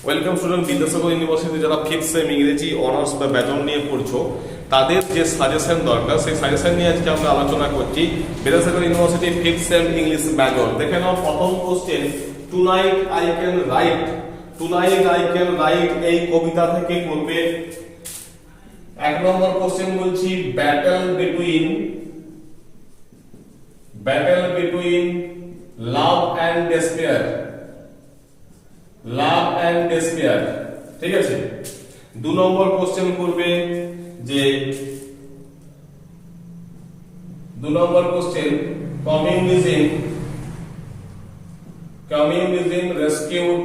Welcome student, Vidyasagar university যারা fifth same ইংরেজি honours বা ব্যাচলর নিয়ে পড়ছো তাদের যে সাজেশন দরকার সেই সাজেশন নিয়ে আজকে আমরা আলোচনা করছি। Vidyasagar university fifth sem English major. দেখে নাও প্রথম question, tonight I can write. Tonight I can write এই কবিতা থেকে করবে। এক নম্বর কোশ্চেন বলছি, battle between love and despair. Love and despair, ঠিক আছে। দু নম্বর কোশ্চেন করবে যে কমিউনিজম রেস্কিউড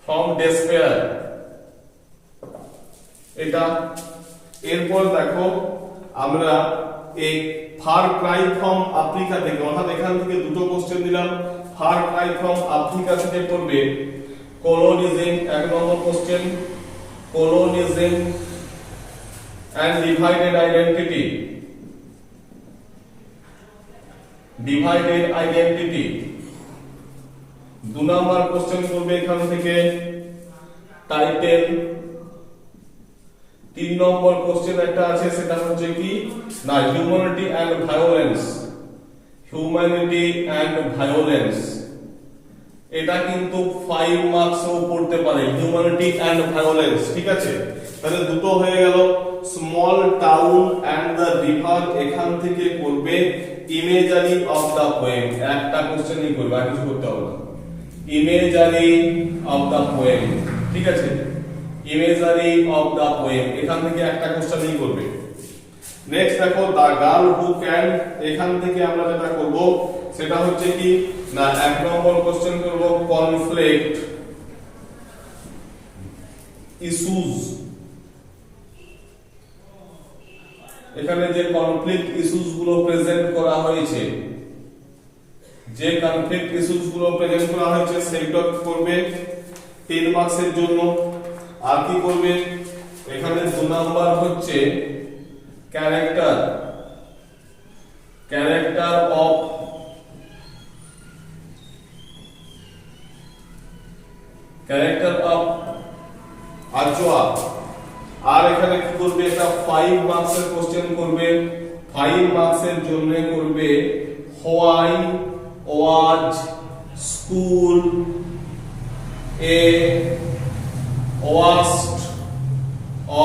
ফ্রম ডেসপেয়ার। এটা এরপর দেখো আমরা এই ফার ক্রাই ফ্রম আফ্রিকা থেকে, অর্থাৎ এখান থেকে দুটো কোশ্চেন দিলাম। ফার ক্রাই ফ্রম আফ্রিকা থেকে করবে কলোনিজম। এক নম্বর কোশ্চেন, কলোনিজম এন্ড ডিভাইডেড আইডেন্টিটি। দু নম্বর কোশ্চেন করবে এখান থেকে টাইটেল। তিন নম্বর কোশ্চেন একটা আছে, সেটা হচ্ছে কি না, হিউম্যানিটি এন্ড ভায়োলেন্স। এটা কিন্তু 5 মার্কসও পড়তে পারে, হিউম্যানিটি এন্ড ভায়োলেন্স, ঠিক আছে। তাহলে দুটো হয়ে গেল। Small town and the river, এখান থেকে করবে ইমেজারি অফ দ্য পোয়েম। একটা কোশ্চেনই করবে, আর কিছু করতে হবে না। ইমেজারি অফ দ্য পোয়েম, ঠিক আছে। ইমেজারি অফ দ্য পোয়েম, এখান থেকে একটা কোশ্চেনই করবে। নেক্সট দেখো, দ্য গার্ল হু ক্যান। এখান থেকে আমরা যেটা করব সেটা হচ্ছে কি না, এক নম্বর কোশ্চেন করব কনফ্লিক্ট ইস্যুস। এখানে যে কনফ্লিক্ট ইস্যুস গুলো প্রেজেন্ট করা হয়েছে, সেইটা করবে 10 মার্কসের জন্য। আর কি করবে এখানে, দু নাম্বার হচ্ছে ক্যারেক্টার অফ আজওয়া। আর এখানে কি করবে, এটা 5 মার্কসের কোশ্চেন করবে। 5 মার্কসের জন্য করবে why was school a waste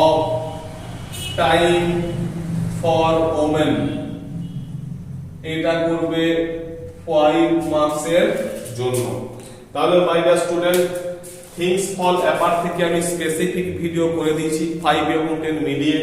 of time for women. এটা করবে 5 মার্কসের জন্য। তাহলে my dear student, things fall apart থেকে আমি স্পেসিফিক ভিডিও করে দিয়েছি 5 এবং 10 মিলিয়ে।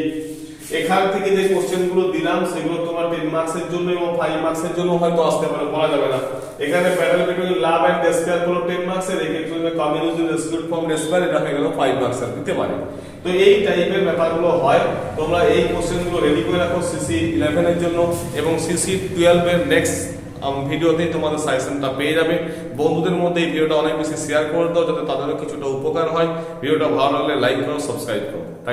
এখান থেকে যে কোশ্চেনগুলো দিলাম সেগুলো তোমার 10 মার্কসের জন্য এবং 5 মার্কসের জন্য হয়তো আসতে পারে, বলা যাবে না। এখানে battle between love and despair হলো 10 মার্কসের, এর জন্য কমিউনিজম রেস্কিউড ফ্রম ডেসপেয়ার, এটা হয়ে গেল 5 মার্কসের, দিতে পারে। তো এই টাইপের ব্যাপারগুলো হয়। তোমরা এই কোশ্চেনগুলো রেডি করে রাখো সিসি 11 এর জন্য, এবং সিসি 12 এর নেক্সট ভিডিওতে তোমাদের সাজেশনটা পেয়ে যাবে। বন্ধুদের মধ্যে এই ভিডিওটা অনেক বেশি শেয়ার করে দাও, যাতে তাদেরও কিছুটা উপকার হয়। ভিডিওটা ভালো লাগলে লাইক করো, সাবস্ক্রাইব করো। Thank you.